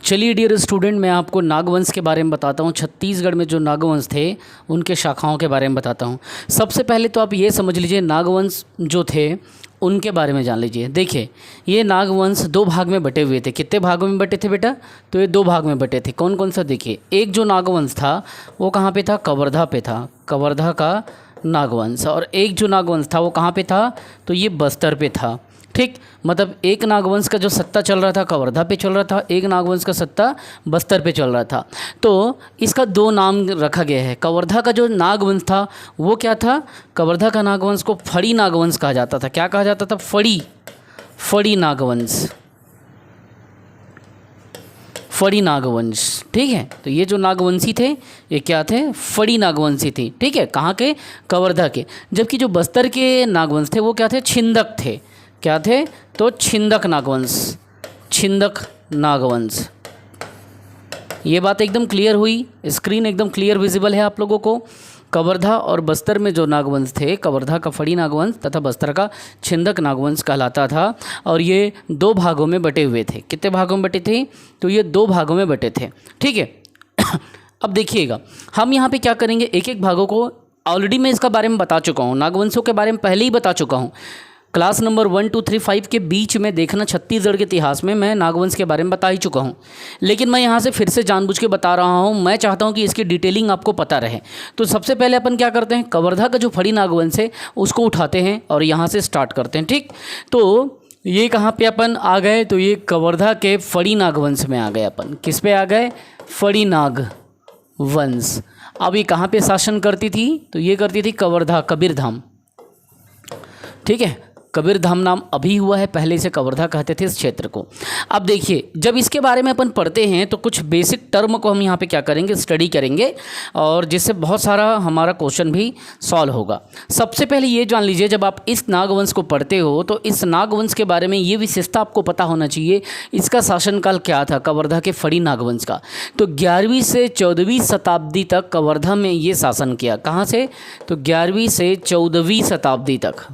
चलिए dear student, मैं आपको नागवंश के बारे में बताता हूँ। छत्तीसगढ़ में जो नागवंश थे उनके शाखाओं के बारे में बताता हूँ। सबसे पहले तो आप ये समझ लीजिए नागवंश जो थे उनके बारे में जान लीजिए। देखिए, ये नागवंश दो भाग में बटे हुए थे। कितने भागों में बटे थे बेटा? तो ये दो भाग में बटे थे। कौन कौन सा? देखिए, एक जो नागवंश था वो कहाँ पे था? कवर्धा पे था, कवर्धा का नागवंश। और एक जो नागवंश था वो कहाँ पे था? तो ये बस्तर पे था। ठीक, मतलब एक नागवंश का जो सत्ता चल रहा था कवर्धा पे चल रहा था, एक नागवंश का सत्ता बस्तर पे चल रहा था। तो इसका दो नाम रखा गया है। कवर्धा का जो नागवंश था वो क्या था? कवर्धा का नागवंश को फड़ी नागवंश कहा जाता था। क्या कहा जाता था? फड़ी नागवंश, फड़ी नागवंश। ठीक है, तो ये जो नागवंशी थे ये क्या थे? फड़ी नागवंशी थी। ठीक है, कहाँ के? कवर्धा के। जबकि जो बस्तर के नागवंश थे वो क्या थे? छिंदक थे। क्या थे? तो छिंदक नागवंश, छिंदक नागवंश। ये बात एकदम क्लियर हुई, स्क्रीन एकदम क्लियर विजिबल है आप लोगों को। कवर्धा और बस्तर में जो नागवंश थे, कवर्धा का फड़ी नागवंश तथा बस्तर का छिंदक नागवंश कहलाता था। और ये दो भागों में बटे हुए थे। कितने भागों में बटे थे? तो ये दो भागों में बटे थे। ठीक है, अब देखिएगा हम यहाँ पे क्या करेंगे, एक एक भागों को ऑलरेडी मैं इसका बारे में बता चुका हूँ, नागवंशों के बारे में पहले ही बता चुका हूँ। क्लास नंबर 1, 2, 3, 5 के बीच में देखना, छत्तीसगढ़ के इतिहास में मैं नागवंश के बारे में बता ही चुका हूँ। लेकिन मैं यहाँ से फिर से जानबूझ के बता रहा हूँ। मैं चाहता हूँ कि इसकी डिटेलिंग आपको पता रहे। तो सबसे पहले अपन क्या करते हैं, कवर्धा का जो फड़ी नागवंश है उसको उठाते हैं और यहाँ से स्टार्ट करते हैं। ठीक, तो ये कहाँ पे अपन आ गए? तो ये कवर्धा के फड़ी नागवंश में आ गए अपन। किस पे आ गए? फड़ी नागवंश। अब ये कहाँ पे शासन करती थी? तो ये करती थी कवर्धा, कबीरधाम। ठीक है, कबीरधाम नाम अभी हुआ है, पहले से कवर्धा कहते थे इस क्षेत्र को। अब देखिए, जब इसके बारे में अपन पढ़ते हैं तो कुछ बेसिक टर्म को हम यहाँ पे क्या करेंगे? स्टडी करेंगे, और जिससे बहुत सारा हमारा क्वेश्चन भी सॉल्व होगा। सबसे पहले ये जान लीजिए, जब आप इस नागवंश को पढ़ते हो तो इस नागवंश के बारे में ये विशेषता आपको पता होना चाहिए, इसका शासनकाल क्या था कवर्धा के फड़ी नागवंश का। तो 11वीं से 14वीं शताब्दी तक कवर्धा में ये शासन किया। कहाँ से? तो 11वीं से 14वीं शताब्दी तक,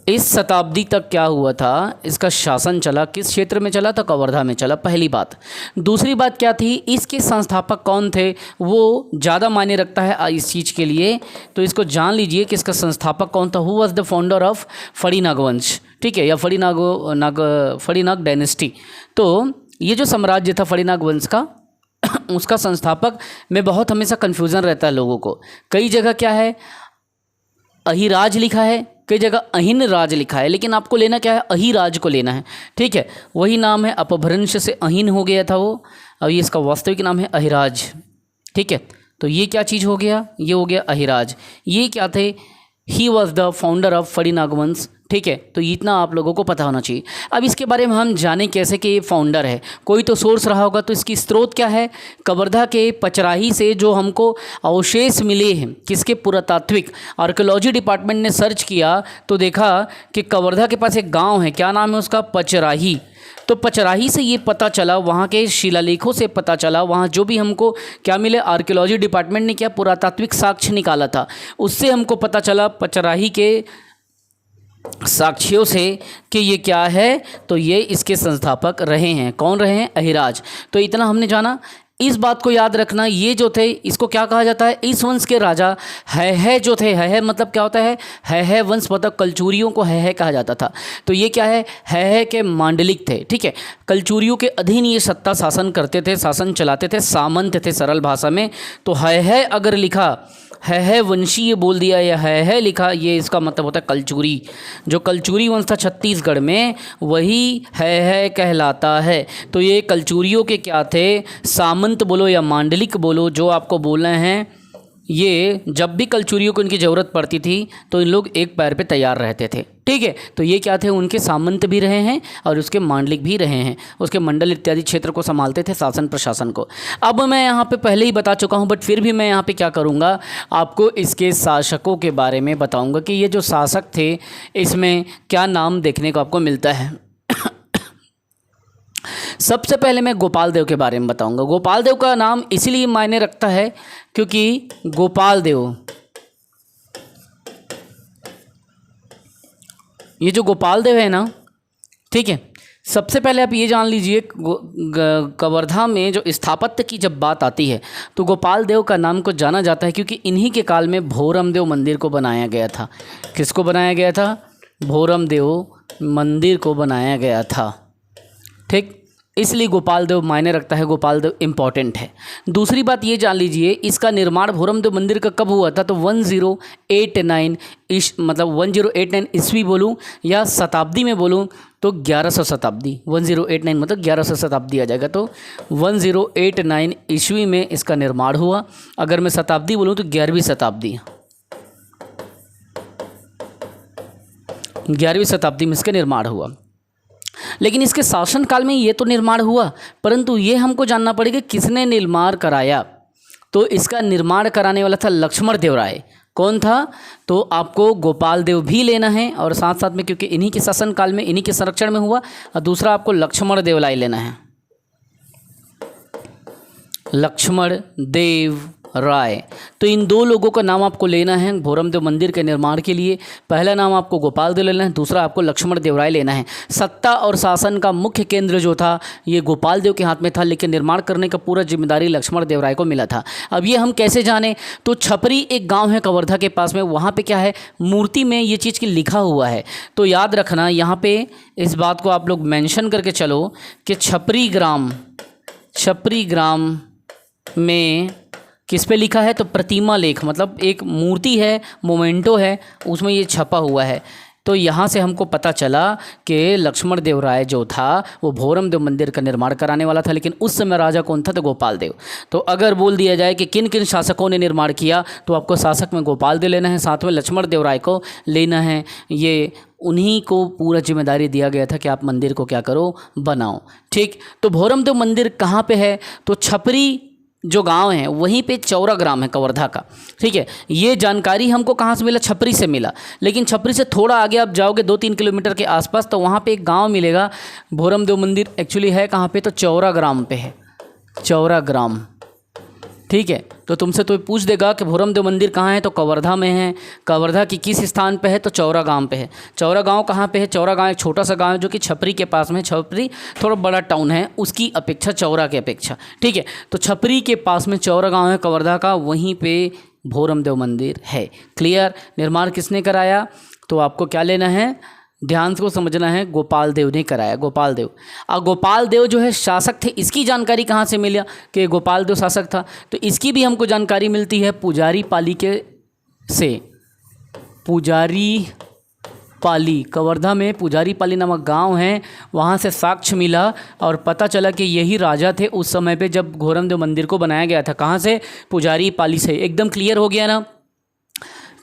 इस शताब्दी तक क्या हुआ था? इसका शासन चला। किस क्षेत्र में चला? तो कवर्धा में चला, पहली बात। दूसरी बात क्या थी? इसके संस्थापक कौन थे वो ज़्यादा मायने रखता है इस चीज़ के लिए। तो इसको जान लीजिए कि इसका संस्थापक कौन था। Who was the founder of फड़ी नागवंश? ठीक है, या फड़ी नाग डायनेस्टी। तो ये जो साम्राज्य था फड़ी नागवंश का उसका संस्थापक में बहुत हमेशा कन्फ्यूज़न रहता है लोगों को। कई जगह क्या है? अहिराज लिखा है, कई जगह अहिन राज लिखा है, लेकिन आपको लेना क्या है? अहिराज को लेना है। ठीक है, वही नाम है, अपभ्रंश से अहिन हो गया था वो, अब ये इसका वास्तविक नाम है अहिराज। ठीक है, तो ये क्या चीज़ हो गया? ये हो गया अहिराज। ये क्या थे? He was the founder of फड़ी नागवंश। ठीक है, तो इतना आप लोगों को पता होना चाहिए। अब इसके बारे में हम जाने कैसे कि ये फाउंडर है। कोई तो सोर्स रहा होगा, तो इसकी स्रोत क्या है? कवर्धा के पचराही से जो हमको अवशेष मिले हैं, किसके? पुरातात्विक आर्कियोलॉजी डिपार्टमेंट ने सर्च किया तो देखा कि कवर्धा के पास एक गांव है। क्या नाम है उसका? पचराही। तो पचराही से ये पता चला, वहाँ के शिलालेखों से पता चला, वहाँ जो भी हमको क्या मिले, आर्कियोलॉजी डिपार्टमेंट ने क्या पुरातात्विक साक्ष्य निकाला था, उससे हमको पता चला पचराही के साक्ष्यों से कि ये क्या है? तो ये इसके संस्थापक रहे हैं। कौन रहे हैं? अहिराज। तो इतना हमने जाना। इस बात को याद रखना, ये जो थे इसको क्या कहा जाता है? इस वंश के राजा है जो थे, है मतलब क्या होता है? है वंश मतलब कलचूरियों को है कहा जाता था। तो ये क्या है के मांडलिक थे। ठीक है, कलचूरियों के अधीन ये सत्ता शासन करते थे, शासन चलाते थे, सामंत थे सरल भाषा में। तो है अगर लिखा, है वंशीय बोल दिया या है लिखा, ये इसका मतलब होता है कलचूरी। जो कलचूरी वंश था छत्तीसगढ़ में वही है कहलाता है। तो ये कलचूरियों के क्या थे? सामंत बोलो या मांडलिक बोलो, जो आपको बोलना है। ये जब भी कलचूरियों को इनकी ज़रूरत पड़ती थी तो इन लोग एक पैर पे तैयार रहते थे। ठीक है, तो ये क्या थे? उनके सामंत भी रहे हैं और उसके मांडलिक भी रहे हैं, उसके मंडल इत्यादि क्षेत्र को संभालते थे, शासन प्रशासन को। अब मैं यहाँ पे पहले ही बता चुका हूँ, बट फिर भी मैं यहाँ पे क्या करूँगा, आपको इसके शासकों के बारे में बताऊँगा कि ये जो शासक थे इसमें क्या नाम देखने को आपको मिलता है। सबसे पहले मैं गोपाल देव के बारे में बताऊंगा। गोपाल देव का नाम इसीलिए मायने रखता है क्योंकि गोपाल देव, ये जो गोपाल देव है ना, ठीक है, सबसे पहले आप ये जान लीजिए कवर्धा में जो स्थापत्य की जब बात आती है तो गोपाल देव का नाम को जाना जाता है क्योंकि इन्हीं के काल में भोरम देव मंदिर को बनाया गया था। किसको बनाया गया था? भोरम देव मंदिर को बनाया गया था। ठीक, इसलिए गोपाल देव मायने रखता है, गोपाल देव इम्पॉर्टेंट है। दूसरी बात ये जान लीजिए इसका निर्माण भोरम देव मंदिर का कब हुआ था? तो 1089 मतलब 1089 ईस्वी बोलूँ या शताब्दी में बोलूँ तो 1100 शताब्दी। 1089 मतलब 1100 शताब्दी आ जाएगा, तो 1089 ईस्वी में इसका निर्माण हुआ। अगर मैं शताब्दी बोलूँ तो 11वीं शताब्दी, 11वीं शताब्दी में इसका निर्माण हुआ। लेकिन इसके शासनकाल में ये तो निर्माण हुआ, परंतु ये हमको जानना पड़ेगा किसने निर्माण कराया। तो इसका निर्माण कराने वाला था लक्ष्मण देव राय। कौन था? तो आपको गोपाल देव भी लेना है और साथ साथ में, क्योंकि इन्हीं के शासनकाल में, इन्हीं के संरक्षण में हुआ, और दूसरा आपको लक्ष्मण देव राय लेना है। लक्ष्मण देव राय, तो इन दो लोगों का नाम आपको लेना है भोरम देव मंदिर के निर्माण के लिए। पहला नाम आपको गोपाल देव लेना है, दूसरा आपको लक्ष्मण देव राय लेना है। सत्ता और शासन का मुख्य केंद्र जो था ये गोपाल देव के हाथ में था, लेकिन निर्माण करने का पूरा जिम्मेदारी लक्ष्मण देव राय को मिला था। अब ये हम कैसे जाने? तो छपरी एक गाँव है कवर्धा के पास में, वहाँ पर क्या है, मूर्ति में ये चीज़ की लिखा हुआ है। तो याद रखना यहाँ पर इस बात को आप लोग मैंशन करके चलो कि छपरी ग्राम में किस पे लिखा है? तो प्रतिमा लेख, मतलब एक मूर्ति है, मोमेंटो है, उसमें ये छपा हुआ है। तो यहाँ से हमको पता चला कि लक्ष्मण देव राय जो था वो भोरम देव मंदिर का निर्माण कराने वाला था, लेकिन उस समय राजा कौन था? तो गोपाल देव। तो अगर बोल दिया जाए कि किन किन शासकों ने निर्माण किया, तो आपको शासक में गोपाल देव लेना है, साथ में लक्ष्मण देव राय को लेना है। ये उन्हीं को पूरा जिम्मेदारी दिया गया था कि आप मंदिर को क्या करो, बनाओ। ठीक, तो भोरम देव मंदिर कहाँ पे है? तो छपरी जो गांव है वहीं पे चौरा ग्राम है कवर्धा का। ठीक है, ये जानकारी हमको कहाँ से मिला? छपरी से मिला। लेकिन छपरी से थोड़ा आगे आप जाओगे 2-3 किलोमीटर के आसपास, तो वहाँ पे एक गांव मिलेगा। भोरम देव मंदिर एक्चुअली है कहाँ पे? तो चौरा ग्राम पे है, चौरा ग्राम। ठीक है, तो तुमसे तो पूछ देगा कि भोरम देव मंदिर कहाँ है? तो कवर्धा में है। कवर्धा की किस स्थान पे है? तो चौरा गांव पे है। चौरा गांव कहाँ पे है? चौरा गांव एक छोटा सा गांव है जो कि छपरी के पास में। छपरी थोड़ा बड़ा टाउन है उसकी अपेक्षा, चौरा की अपेक्षा। ठीक है, तो छपरी के पास में चौरा गांव है कवर्धा का, वहीं पे भोरम देव मंदिर है। क्लियर? निर्माण किसने कराया? तो आपको क्या लेना है, ध्यान से को समझना है, गोपाल देव ने कराया, गोपाल देव। और गोपाल देव जो है शासक थे, इसकी जानकारी कहाँ से मिला कि गोपाल देव शासक था? तो इसकी भी हमको जानकारी मिलती है पुजारी पाली के से। पुजारी पाली, कवर्धा में पुजारी पाली नामक गांव है, वहाँ से साक्ष्य मिला और पता चला कि यही राजा थे उस समय पे जब भोरम देव मंदिर को बनाया गया था। कहाँ से? पुजारी पाली से। एकदम क्लियर हो गया ना?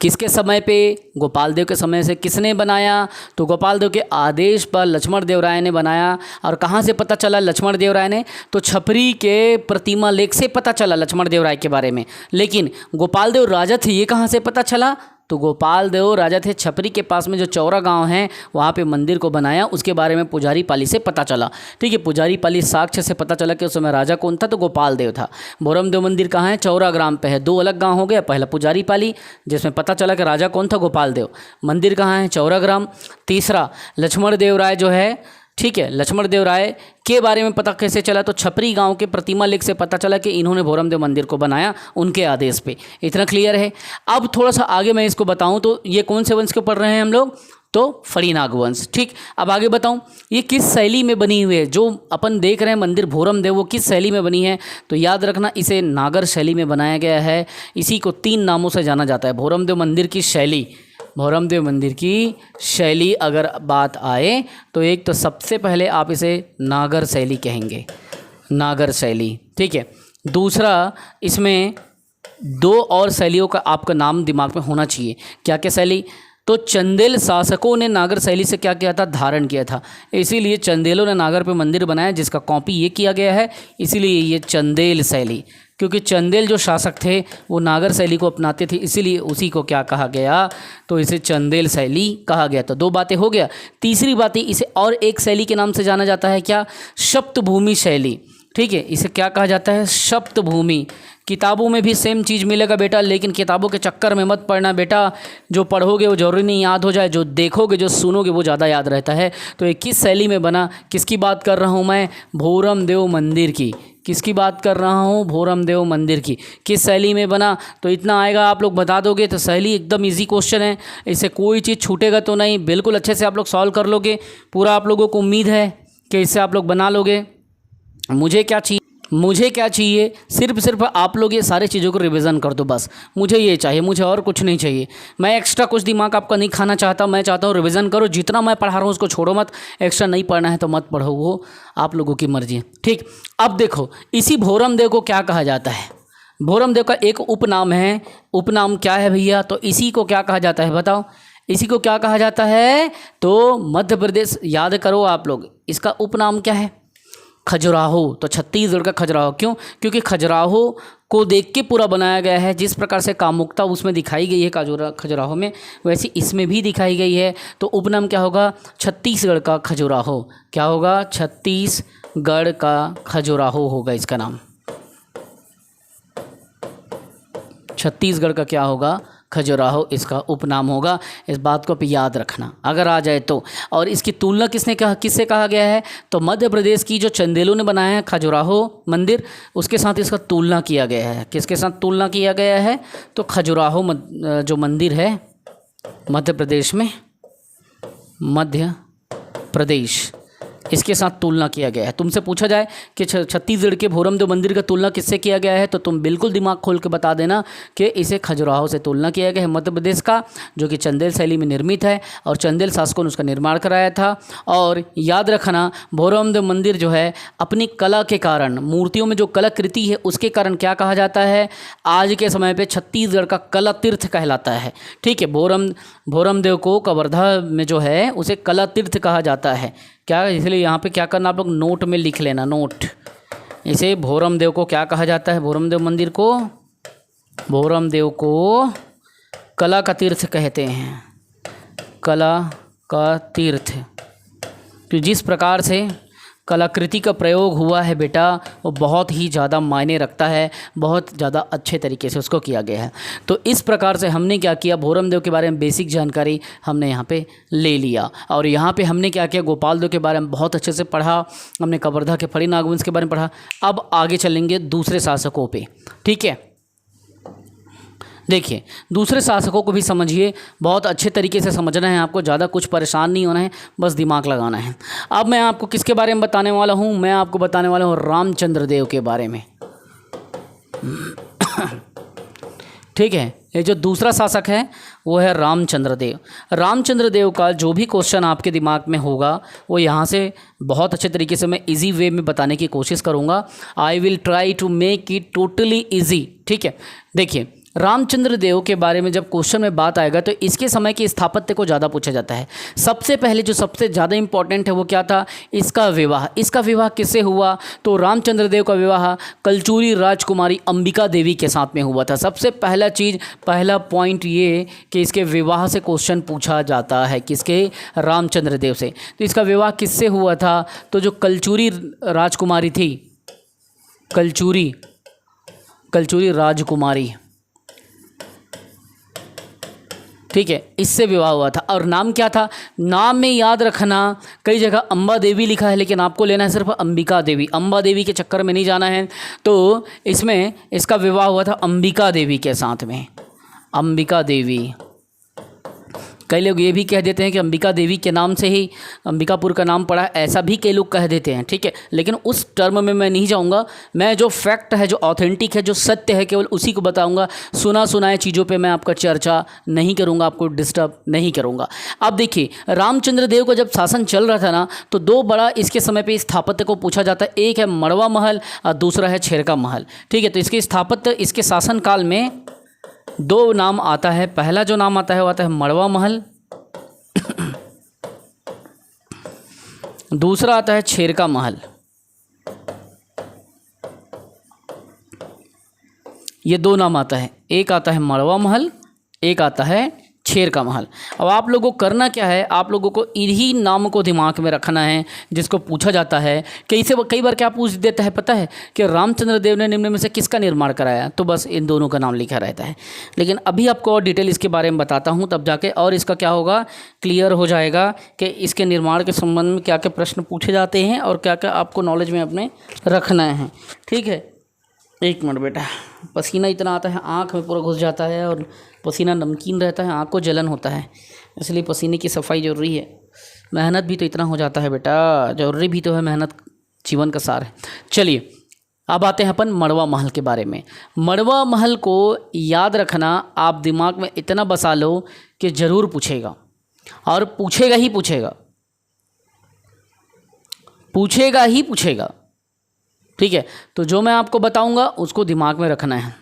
किसके समय पे? गोपाल देव के समय से। किसने बनाया? तो गोपाल देव के आदेश पर लक्ष्मण देव राय ने बनाया। और कहाँ से पता चला लक्ष्मण देव राय ने? तो छपरी के प्रतिमा लेख से पता चला लक्ष्मण देव राय के बारे में। लेकिन गोपाल देव राजा थे, ये कहाँ से पता चला? तो गोपाल देव राजा थे, छपरी के पास में जो चौरा गांव है वहाँ पे मंदिर को बनाया, उसके बारे में पुजारी पाली से पता चला। ठीक है, पुजारी पाली साक्ष्य से पता चला कि उस समय राजा कौन था? तो गोपाल देव था। भोरम देव मंदिर कहाँ है? चौरा ग्राम पे है। दो अलग गांव हो गया, पहला पुजारी पाली जिसमें पता चला कि राजा कौन था? गोपाल देव। मंदिर कहाँ है? चौरा ग्राम। तीसरा लक्ष्मण देव राय जो है, ठीक है, लक्ष्मण देव राय के बारे में पता कैसे चला? तो छपरी गांव के प्रतिमा लेख से पता चला कि इन्होंने भोरम देव मंदिर को बनाया उनके आदेश पे। इतना क्लियर है? अब थोड़ा सा आगे मैं इसको बताऊं तो ये कौन से वंश के पढ़ रहे हैं हम लोग? तो फड़ी नागवंश। ठीक, अब आगे बताऊं ये किस शैली में बनी हुई है? जो अपन देख रहे हैं मंदिर भोरम देव, वो किस शैली में बनी है? तो याद रखना इसे नागर शैली में बनाया गया है। इसी को 3 नामों से जाना जाता है। भोरम देव मंदिर की शैली, भोरम देव मंदिर की शैली अगर बात आए तो एक तो सबसे पहले आप इसे नागर शैली कहेंगे, नागर शैली। ठीक है, दूसरा इसमें 2 और शैलियों का आपका नाम दिमाग में होना चाहिए। क्या क्या शैली? तो चंदेल शासकों ने नागर शैली से क्या किया था? धारण किया था। इसीलिए चंदेलों ने नागर पे मंदिर बनाया, जिसका कॉपी ये किया गया है, इसीलिए ये चंदेल शैली। क्योंकि चंदेल जो शासक थे वो नागर शैली को अपनाते थे, इसीलिए उसी को क्या कहा गया? तो इसे चंदेल शैली कहा गया। तो 2 बातें हो गया। तीसरी बात, इसे और एक शैली के नाम से जाना जाता है, क्या? सप्तभूमि शैली। ठीक है, इसे क्या कहा जाता है? सप्त भूमि। किताबों में भी सेम चीज़ मिलेगा बेटा, लेकिन किताबों के चक्कर में मत पड़ना बेटा। जो पढ़ोगे वो जरूरी नहीं याद हो जाए, जो देखोगे जो सुनोगे वो ज़्यादा याद रहता है। तो ये किस शैली में बना, किसकी बात कर रहा हूँ मैं? भोरम देव मंदिर की। किसकी बात कर रहा हूँ? भोरम देव मंदिर की। किस शैली में बना? तो इतना आएगा, आप लोग बता दोगे तो शैली एकदम इजी क्वेश्चन है, इससे कोई चीज़ छूटेगा तो नहीं, बिल्कुल अच्छे से आप लोग सॉल्व कर लोगे। पूरा आप लोगों को उम्मीद है कि इससे आप लोग बना लोगे। मुझे क्या चाहिए? सिर्फ आप लोग ये सारी चीज़ों को रिवीजन कर दो बस। मुझे ये चाहिए, मुझे और कुछ नहीं चाहिए। मैं एक्स्ट्रा कुछ दिमाग आपका नहीं खाना चाहता। मैं चाहता हूँ रिवीजन करो, जितना मैं पढ़ा रहा हूँ उसको छोड़ो मत। एक्स्ट्रा नहीं पढ़ना है तो मत पढ़ो, वो आप लोगों की मर्जी है। ठीक, अब देखो इसी भोरम देव को क्या कहा जाता है? भोरम देव का एक उपनाम है। उपनाम क्या है भैया? तो इसी को क्या कहा जाता है बताओ? इसी को क्या कहा जाता है? तो मध्य प्रदेश, याद करो आप लोग, इसका उपनाम क्या है? खजुराहो। तो छत्तीसगढ़ का खजुराहो। क्यों? क्योंकि खजुराहो को देख के पूरा बनाया गया है। जिस प्रकार से कामुकता उसमें दिखाई गई है खजुराहो में, वैसे इसमें भी दिखाई गई है। तो उपनाम क्या होगा? छत्तीसगढ़ का खजुराहो। क्या होगा? छत्तीसगढ़ का खजुराहो होगा इसका नाम। छत्तीसगढ़ का क्या होगा? खजुराहो इसका उपनाम होगा। इस बात को याद रखना अगर आ जाए तो। और इसकी तुलना किससे कहा गया है? तो मध्य प्रदेश की जो चंदेलों ने बनाया है खजुराहो मंदिर, उसके साथ इसका तुलना किया गया है। किसके साथ तुलना किया गया है? तो खजुराहो जो मंदिर है मध्य प्रदेश में, मध्य प्रदेश, इसके साथ तुलना किया गया है। तुमसे पूछा जाए कि छत्तीसगढ़ के भोरम देव मंदिर का तुलना किससे किया गया है, तो तुम बिल्कुल दिमाग खोल के बता देना कि इसे खजुराहो से तुलना किया गया है, मध्य प्रदेश का, जो कि चंदेल शैली में निर्मित है और चंदेल शासकों ने उसका निर्माण कराया था। और याद रखना, भोरम देव मंदिर जो है अपनी कला के कारण, मूर्तियों में जो कलाकृति है उसके कारण क्या कहा जाता है? आज के समय पर छत्तीसगढ़ का कला तीर्थ कहलाता है। ठीक है, भोरम देव को कवर्धा में जो है उसे कला तीर्थ कहा जाता है। क्या? इसलिए यहाँ पे क्या करना, आप लोग नोट में लिख लेना, नोट। इसे भोरम देव को क्या कहा जाता है? भोरम देव मंदिर को, भोरम देव को कला का तीर्थ कहते हैं। कला का तीर्थ। तो जिस प्रकार से कलाकृति का प्रयोग हुआ है बेटा, वो बहुत ही ज़्यादा मायने रखता है, बहुत ज़्यादा अच्छे तरीके से उसको किया गया है। तो इस प्रकार से हमने क्या किया, भोरम देव के बारे में बेसिक जानकारी हमने यहाँ पे ले लिया। और यहाँ पे हमने क्या किया, गोपाल देव के बारे में बहुत अच्छे से पढ़ा, हमने कवर्धा के फड़ी नागवंश के बारे में पढ़ा। अब आगे चलेंगे दूसरे शासकों पे। ठीक है, देखिए दूसरे शासकों को भी समझिए, बहुत अच्छे तरीके से समझना है आपको, ज़्यादा कुछ परेशान नहीं होना है, बस दिमाग लगाना है। अब मैं आपको किसके बारे में बताने वाला हूँ? मैं आपको बताने वाला हूँ रामचंद्र देव के बारे में। ठीक है, ये जो दूसरा शासक है वो है रामचंद्र देव। रामचंद्र देव का जो भी क्वेश्चन आपके दिमाग में होगा वो यहाँ से बहुत अच्छे तरीके से मैं इजी वे में बताने की कोशिश करूँगा। I will try to make it totally easy. ठीक है, देखिए रामचंद्र देव के बारे में जब क्वेश्चन में बात आएगा तो इसके समय की स्थापत्य को ज़्यादा पूछा जाता है। सबसे पहले जो सबसे ज़्यादा इम्पॉर्टेंट है वो क्या था? इसका विवाह। इसका विवाह किससे हुआ? तो रामचंद्र देव का विवाह कलचुरी राजकुमारी अंबिका देवी के साथ में हुआ था। सबसे पहला चीज़, पहला पॉइंट ये कि इसके विवाह से क्वेश्चन पूछा जाता है। किसके? रामचंद्र देव से। तो इसका विवाह किससे हुआ था? तो जो कलचुरी राजकुमारी थी, कलचुरी राजकुमारी, ठीक है, इससे विवाह हुआ था। और नाम क्या था? नाम में याद रखना, कई जगह अंबा देवी लिखा है लेकिन आपको लेना है सिर्फ अंबिका देवी। अंबा देवी के चक्कर में नहीं जाना है। तो इसमें इसका विवाह हुआ था अंबिका देवी के साथ में। अंबिका देवी, कई लोग ये भी कह देते हैं कि अंबिका देवी के नाम से ही अंबिकापुर का नाम पड़ा, ऐसा भी कई लोग कह देते हैं। ठीक है, लेकिन उस टर्म में मैं नहीं जाऊंगा। मैं जो फैक्ट है, जो ऑथेंटिक है, जो सत्य है, केवल उसी को बताऊंगा। सुना सुनाए चीज़ों पे मैं आपका चर्चा नहीं करूंगा, आपको डिस्टर्ब नहीं करूंगा। अब देखिए रामचंद्र देव का जब शासन चल रहा था ना, तो दो बड़ा इसके समय पर स्थापत्य को पूछा जाता है। एक है मड़वा महल और दूसरा है छेरका महल। ठीक है, तो इसके स्थापत्य, इसके शासनकाल में दो नाम आता है। पहला जो नाम आता है वो आता है मड़वा महल, दूसरा आता है छेरका महल। ये दो नाम आता है, एक आता है मड़वा महल, एक आता है छेर का महल। अब आप लोगों को करना क्या है, आप लोगों को इन्हीं नाम को दिमाग में रखना है जिसको पूछा जाता है। कई बार क्या पूछ देता है पता है कि रामचंद्र देव ने निम्न में से किसका निर्माण कराया, तो बस इन दोनों का नाम लिखा रहता है। लेकिन अभी आपको और डिटेल इसके बारे में बताता हूँ, तब जाके और इसका क्या होगा, क्लियर हो जाएगा कि इसके निर्माण के संबंध में क्या क्या प्रश्न पूछे जाते हैं और क्या क्या आपको नॉलेज में अपने रखना है। ठीक है, एक मिनट बेटा, पसीना इतना आता है आँख में पूरा घुस जाता है और पसीना नमकीन रहता है, आँख को जलन होता है, इसलिए पसीने की सफाई ज़रूरी है। मेहनत भी तो इतना हो जाता है बेटा, ज़रूरी भी तो है, मेहनत जीवन का सार है। चलिए अब आते हैं अपन मड़वा महल के बारे में। मड़वा महल को याद रखना, आप दिमाग में इतना बसा लो कि ज़रूर पूछेगा और पूछेगा ही पूछेगा, पूछेगा ही पूछेगा। ठीक है, तो जो मैं आपको बताऊंगा उसको दिमाग में रखना है।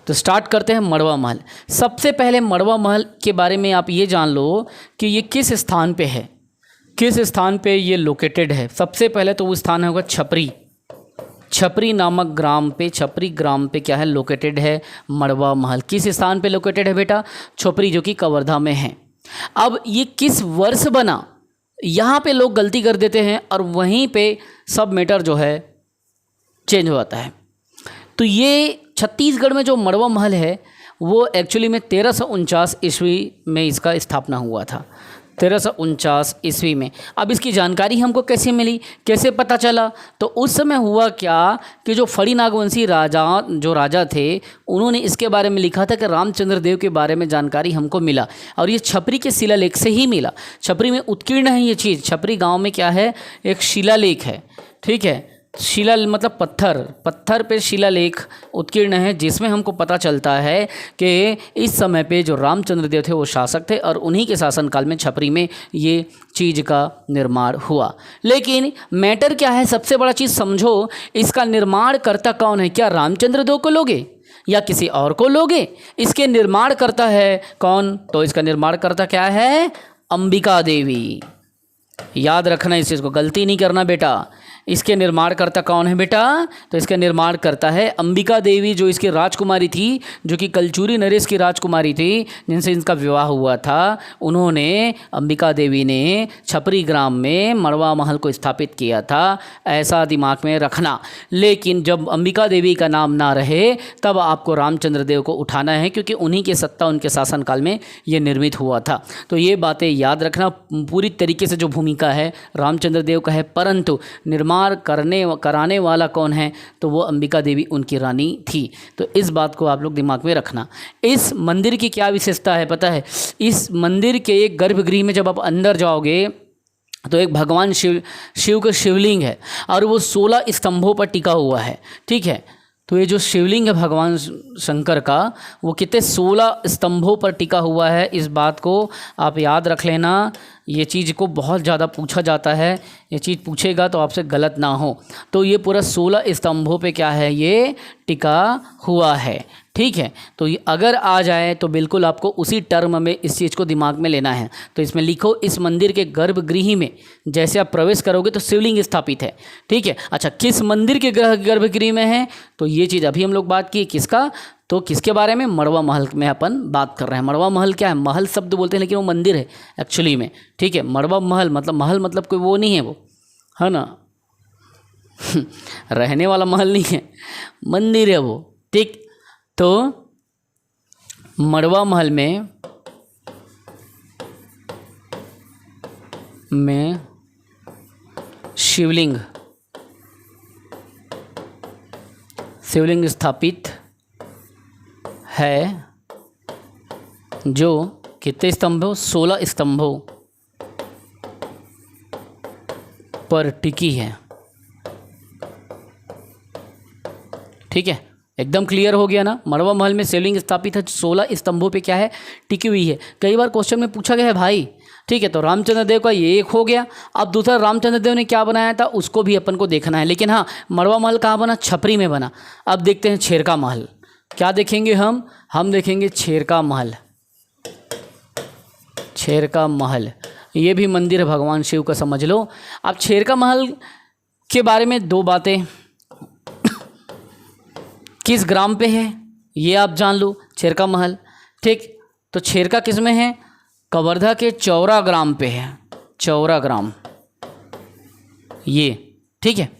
तो स्टार्ट करते हैं मड़वा महल। सबसे पहले मड़वा महल के बारे में आप ये जान लो कि ये किस स्थान पे है, किस स्थान पे ये लोकेटेड है। सबसे पहले तो वो स्थान होगा छपरी, छपरी नामक ग्राम पे, छपरी ग्राम पे क्या है लोकेटेड है मड़वा महल। किस स्थान पे लोकेटेड है बेटा, छपरी, जो कि कवर्धा में है। अब ये किस वर्ष बना, यहाँ पे लोग गलती कर देते हैं और वहीं पे सब मैटर जो है चेंज हो जाता है। तो ये छत्तीसगढ़ में जो मड़वा महल है वो एक्चुअली में 1349 ईस्वी में इसका स्थापना हुआ था, 1349 ईस्वी में। अब इसकी जानकारी हमको कैसे मिली, कैसे पता चला, तो उस समय हुआ क्या कि जो फड़ी नागवंशी राजा थे उन्होंने इसके बारे में लिखा था कि रामचंद्र देव के बारे में जानकारी हमको मिला, और ये छपरी के शिलालेख से ही मिला। छपरी में उत्कीर्ण है ये चीज़, छपरी गांव में क्या है, एक शिलालेख है। ठीक है, शिला मतलब पत्थर पे शिलालेख उत्कीर्ण है, जिसमें हमको पता चलता है कि इस समय पे जो रामचंद्र देव थे वो शासक थे और उन्हीं के शासनकाल में छपरी में ये चीज़ का निर्माण हुआ। लेकिन मैटर क्या है, सबसे बड़ा चीज़ समझो, इसका निर्माण करता कौन है, क्या रामचंद्र देव को लोगे या किसी और को लोगे? इसके निर्माण करता है कौन, तो इसका निर्माण करता क्या है, अंबिका देवी। याद रखना इस चीज़ को, गलती नहीं करना बेटा। इसके निर्माण करता कौन है बेटा, तो इसका निर्माण करता है अंबिका देवी, जो इसकी राजकुमारी थी, जो कि कलचुरी नरेश की राजकुमारी थी, जिनसे इनका विवाह हुआ था। उन्होंने, अंबिका देवी ने छपरी ग्राम में मड़वा महल को स्थापित किया था, ऐसा दिमाग में रखना। लेकिन जब अंबिका देवी का नाम ना रहे तब आपको रामचंद्र देव को उठाना है, क्योंकि उन्हीं के सत्ता, उनके शासनकाल में ये निर्मित हुआ था। तो ये बातें याद रखना। पूरी तरीके से जो भूमिका है रामचंद्र देव का है, परंतु निर्माण कराने वाला कौन है, तो वो अंबिका देवी उनकी रानी थी। तो इस बात को आप लोग दिमाग में रखना। इस मंदिर की क्या विशेषता है पता है, इस मंदिर के एक गर्भगृह में जब आप अंदर जाओगे तो एक भगवान शिव का शिवलिंग है और वो 16 स्तंभों पर टिका हुआ है। ठीक है, तो ये जो शिवलिंग है भगवान शंकर का, वो कितने 16 स्तंभों पर टिका हुआ है। इस बात को आप याद रख लेना, ये चीज़ को बहुत ज़्यादा पूछा जाता है, ये चीज़ पूछेगा तो आपसे गलत ना हो। तो ये पूरा 16 स्तंभों पे क्या है, ये टिका हुआ है। ठीक है, तो ये अगर आ जाए तो बिल्कुल आपको उसी टर्म में इस चीज़ को दिमाग में लेना है। तो इसमें लिखो, इस मंदिर के गर्भगृह में जैसे आप प्रवेश करोगे तो शिवलिंग स्थापित है। ठीक है, अच्छा, किस मंदिर के गर्भगृह में है, तो ये चीज़ अभी हम लोग बात की किसका, तो किसके बारे में, मड़वा महल में अपन बात कर रहे हैं। मड़वा महल क्या है, महल शब्द बोलते हैं लेकिन वो मंदिर है एक्चुअली में। ठीक है, मड़वा महल मतलब कोई वो नहीं है, वो है ना रहने वाला महल नहीं है, मंदिर है वो। ठीक, तो मड़वा महल में शिवलिंग स्थापित है, जो कितने स्तंभों, 16 स्तंभों पर टिकी है। ठीक है, एकदम क्लियर हो गया ना। मड़वा महल में शिवलिंग स्थापित है, 16 स्तंभों पे क्या है, टिकी हुई है। कई बार क्वेश्चन में पूछा गया है भाई। ठीक है, तो रामचंद्र देव का ये एक हो गया। अब दूसरा, रामचंद्र देव ने क्या बनाया था उसको भी अपन को देखना है। लेकिन हाँ, मड़वा महल कहाँ बना, छपरी में बना। अब देखते हैं छेरका महल। क्या देखेंगे हम देखेंगे छेरका महल। छेरका महल ये भी मंदिर है भगवान शिव का, समझ लो। अब छेरका महल के बारे में 2 बातें, किस ग्राम पे है ये आप जान लो, छेरका महल। ठीक, तो छेरका किस में है? कवर्धा के चौरा ग्राम पे है, चौरा ग्राम ये, ठीक है।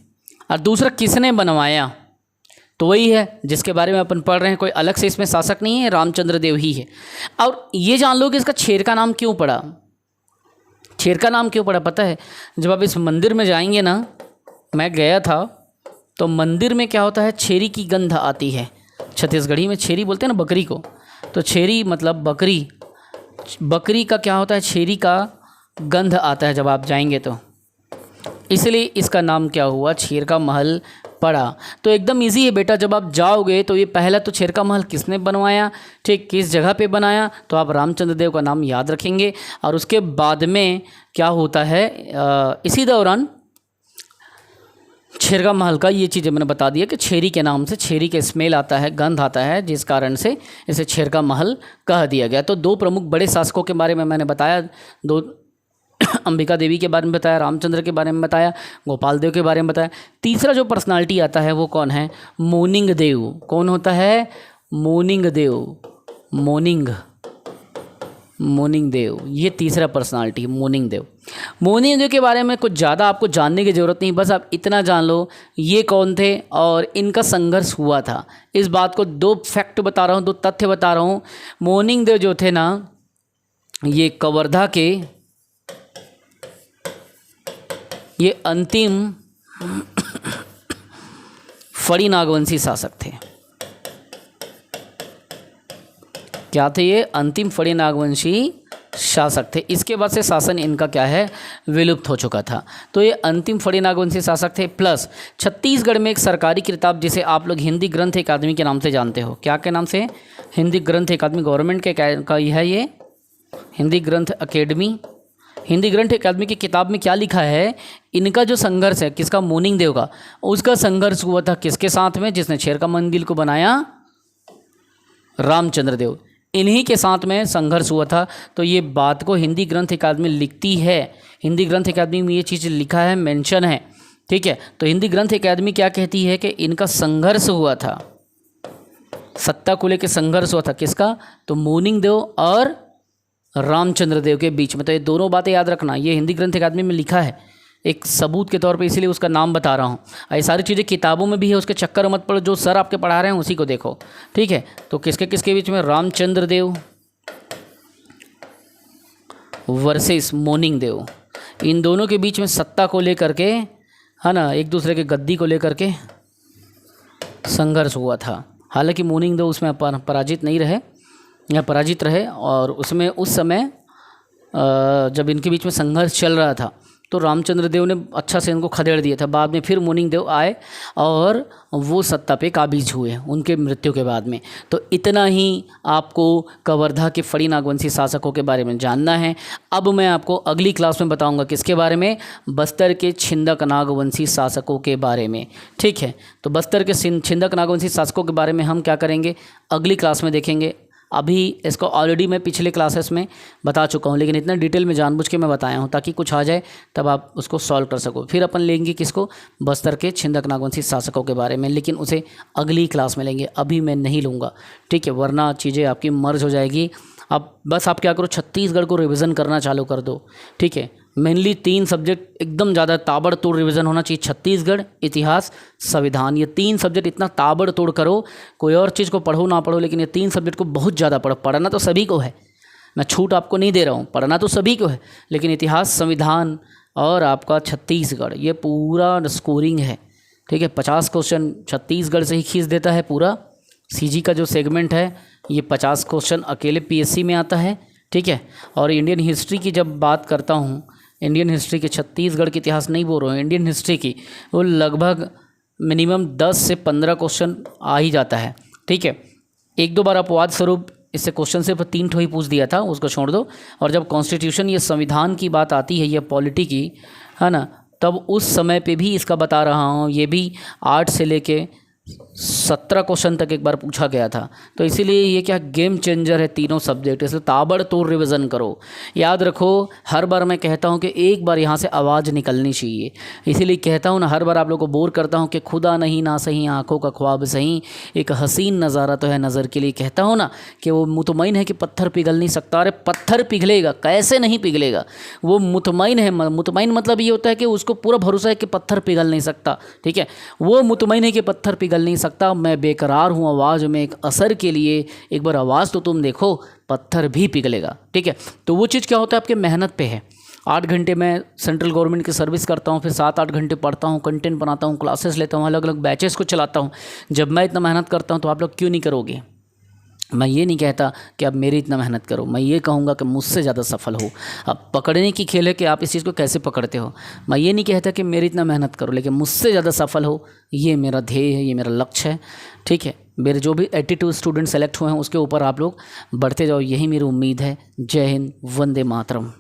और दूसरा किसने बनवाया? तो वही है जिसके बारे में अपन पढ़ रहे हैं, कोई अलग से इसमें शासक नहीं है, रामचंद्र देव ही है। और ये जान लो कि इसका छेरका नाम क्यों पड़ा। छेरका नाम क्यों पड़ा पता है? जब आप इस मंदिर में जाएंगे ना, मैं गया था, तो मंदिर में क्या होता है, छेरी की गंध आती है। छत्तीसगढ़ी में छेरी बोलते हैं ना बकरी को, तो छेरी मतलब बकरी, बकरी का क्या होता है, छेरी का गंध आता है जब आप जाएंगे तो, इसलिए इसका नाम क्या हुआ, छेरका महल पड़ा। तो एकदम इजी है बेटा, जब आप जाओगे तो ये पहला तो छेरका महल किसने बनवाया, ठीक, किस जगह पे बनाया, तो आप रामचंद्र देव का नाम याद रखेंगे। और उसके बाद में क्या होता है, इसी दौरान छेरका महल का ये चीज़ें मैंने बता दिया कि छेरी के नाम से, छेरी के स्मेल आता है, गंध आता है, जिस कारण से इसे छेरका महल कह दिया गया। तो दो प्रमुख बड़े शासकों के बारे में मैंने बताया, दो अंबिका देवी के बारे में बताया, रामचंद्र के बारे में बताया, गोपाल देव के बारे में बताया। तीसरा जो पर्सनालिटी आता है वो कौन है, मोनिंग देव। कौन होता है, मोनिंग देव, मोनिंग देव, ये तीसरा पर्सनालिटी मोनिंग देव। मोनिंग देव के बारे में कुछ ज़्यादा आपको जानने की ज़रूरत नहीं, बस आप इतना जान लो ये कौन थे और इनका संघर्ष हुआ था। इस बात को दो फैक्ट बता रहा हूँ, दो तथ्य बता रहा हूँ। मोनिंग देव जो थे ना, ये कवर्धा के ये अंतिम फड़ी नागवंशी शासक थे। क्या थे ये, अंतिम फड़ी नागवंशी शासक थे। इसके बाद से शासन इनका क्या है, विलुप्त हो चुका था। तो ये अंतिम फड़ी नागवंशी शासक थे। प्लस छत्तीसगढ़ में एक सरकारी किताब जिसे आप लोग हिंदी ग्रंथ अकादमी के नाम से जानते हो, क्या के नाम से, हिंदी ग्रंथ अकादमी, गवर्नमेंट के का ही है ये हिंदी ग्रंथ अकेडमी। हिंदी ग्रंथ अकादमी की किताब में क्या लिखा है, इनका जो संघर्ष है, किसका, मोनिंग देव का, उसका संघर्ष हुआ था किसके साथ में, जिसने छेरका मंदिर को बनाया, रामचंद्र देव, इन्हीं के साथ में संघर्ष हुआ था। तो ये बात को हिंदी ग्रंथ अकादमी लिखती है, हिंदी ग्रंथ अकादमी में ये चीज़ लिखा है, मेंशन है, ठीक है। तो हिंदी ग्रंथ अकादमी क्या कहती है कि इनका संघर्ष हुआ था, सत्ता को लेकर संघर्ष हुआ था, किसका, तो मोनिंग देव और रामचंद्र देव के बीच में। तो ये दोनों बातें याद रखना, ये हिंदी ग्रंथ अकादमी में लिखा है एक सबूत के तौर पे, इसीलिए उसका नाम बता रहा हूँ। ये सारी चीज़ें किताबों में भी है, उसके चक्कर मत पड़ो, जो सर आपके पढ़ा रहे हैं उसी को देखो, ठीक है। तो किसके किसके बीच में, रामचंद्र देव वर्सेस मोनिंग देव, इन दोनों के बीच में सत्ता को लेकर के, है ना, एक दूसरे के गद्दी को लेकर के संघर्ष हुआ था। हालांकि मोनिंग देव उसमें पराजित नहीं रहे या पराजित रहे, और उसमें उस समय जब इनके बीच में संघर्ष चल रहा था तो रामचंद्र देव ने अच्छा से इनको खदेड़ दिया था। बाद में फिर मोनिंग देव आए और वो सत्ता पे काबिज हुए उनके मृत्यु के बाद में। तो इतना ही आपको कवर्धा के फड़ी नागवंशी शासकों के बारे में जानना है। अब मैं आपको अगली क्लास में बताऊंगा किसके बारे में, बस्तर के छिंदक नागवंशी शासकों के बारे में, ठीक है। तो बस्तर के छिंदक नागवंशी शासकों के बारे में हम क्या करेंगे, अगली क्लास में देखेंगे। अभी इसको ऑलरेडी मैं पिछले क्लासेस में बता चुका हूँ, लेकिन इतना डिटेल में जानबूझ के मैं बताया हूँ ताकि कुछ आ जाए तब आप उसको सॉल्व कर सको। फिर अपन लेंगे किसको, बस्तर के छिंदक नागवंशी शासकों के बारे में, लेकिन उसे अगली क्लास में लेंगे, अभी मैं नहीं लूँगा, ठीक है, वरना चीज़ें आपकी मर्ज हो जाएगी। अब बस आप क्या करो, छत्तीसगढ़ को रिवीजन करना चालू कर दो, ठीक है। मेनली 3 सब्जेक्ट एकदम ज़्यादा ताबड़तोड़ रिवीजन होना चाहिए, छत्तीसगढ़, इतिहास, संविधान। ये 3 सब्जेक्ट इतना ताबड़तोड़ करो, कोई और चीज़ को पढ़ो ना पढ़ो, लेकिन ये 3 सब्जेक्ट को बहुत ज़्यादा पढ़ो। पढ़ना तो सभी को है, मैं छूट आपको नहीं दे रहा हूँ, पढ़ना तो सभी को है, लेकिन इतिहास, संविधान और आपका छत्तीसगढ़, ये पूरा स्कोरिंग है, ठीक है। 50 क्वेश्चन छत्तीसगढ़ से ही खींच देता है पूरा। सीजी का जो सेगमेंट है ये 50 क्वेश्चन अकेले पीएससी में आता है, ठीक है। और इंडियन हिस्ट्री की जब बात करता हूँ, इंडियन हिस्ट्री के, छत्तीसगढ़ के इतिहास नहीं बोल रहा हूँ, इंडियन हिस्ट्री की, वो लगभग मिनिमम 10 से 15 क्वेश्चन आ ही जाता है, ठीक है। 1-2 बार अपवाद स्वरूप इससे क्वेश्चन सिर्फ 3 ठो ही पूछ दिया था, उसको छोड़ दो। और जब कॉन्स्टिट्यूशन, ये संविधान की बात आती है, ये पॉलिटी की, है ना, तब उस समय पे भी इसका बता रहा हूँ। ये भी 8 से लेके 17 क्वेश्चन तक एक बार पूछा गया था। तो इसीलिए ये क्या गेम चेंजर है तीनों सब्जेक्ट, इसलिए ताबड़तोड़ रिवीजन करो। याद रखो, हर बार मैं कहता हूँ कि एक बार यहाँ से आवाज़ निकलनी चाहिए, इसीलिए कहता हूँ ना, हर बार आप लोगों को बोर करता हूँ कि खुदा नहीं ना सही आँखों का ख्वाब सही, एक हसीन नज़ारा तो है नज़र के लिए। कहता हूँ ना कि वो मुतमईन है कि पत्थर पिघल नहीं सकता। अरे पत्थर पिघलेगा, कैसे नहीं पिघलेगा, वो मुतमईन है। मुतमईन मतलब ये होता है कि उसको पूरा भरोसा है कि पत्थर पिघल नहीं सकता, ठीक है। वो मुतमईन है कि पत्थर पिघल नहीं सकता। मैं बेकरार हूँ आवाज़ में एक असर के लिए, एक बार आवाज़ तो तुम देखो, पत्थर भी पिघलेगा, ठीक है। तो वो चीज़ क्या होता है, आपके मेहनत पे है। 8 घंटे मैं सेंट्रल गवर्नमेंट की सर्विस करता हूँ, फिर 7-8 घंटे पढ़ता हूँ, कंटेंट बनाता हूँ, क्लासेस लेता हूँ, अलग अलग बैचेस को चलाता हूँ। जब मैं इतना मेहनत करता हूँ तो आप लोग क्यों नहीं करोगे? मैं ये नहीं कहता कि आप मेरी इतना मेहनत करो, मैं ये कहूँगा कि मुझसे ज़्यादा सफल हो। अब पकड़ने की खेल है कि आप इस चीज़ को कैसे पकड़ते हो। मैं ये नहीं कहता कि मेरी इतना मेहनत करो, लेकिन मुझसे ज़्यादा सफल हो, ये मेरा ध्येय है, ये मेरा लक्ष्य है, ठीक है। मेरे जो भी 82 स्टूडेंट सेलेक्ट हुए हैं उसके ऊपर आप लोग बढ़ते जाओ, यही मेरी उम्मीद है। जय हिंद, वंदे मातरम।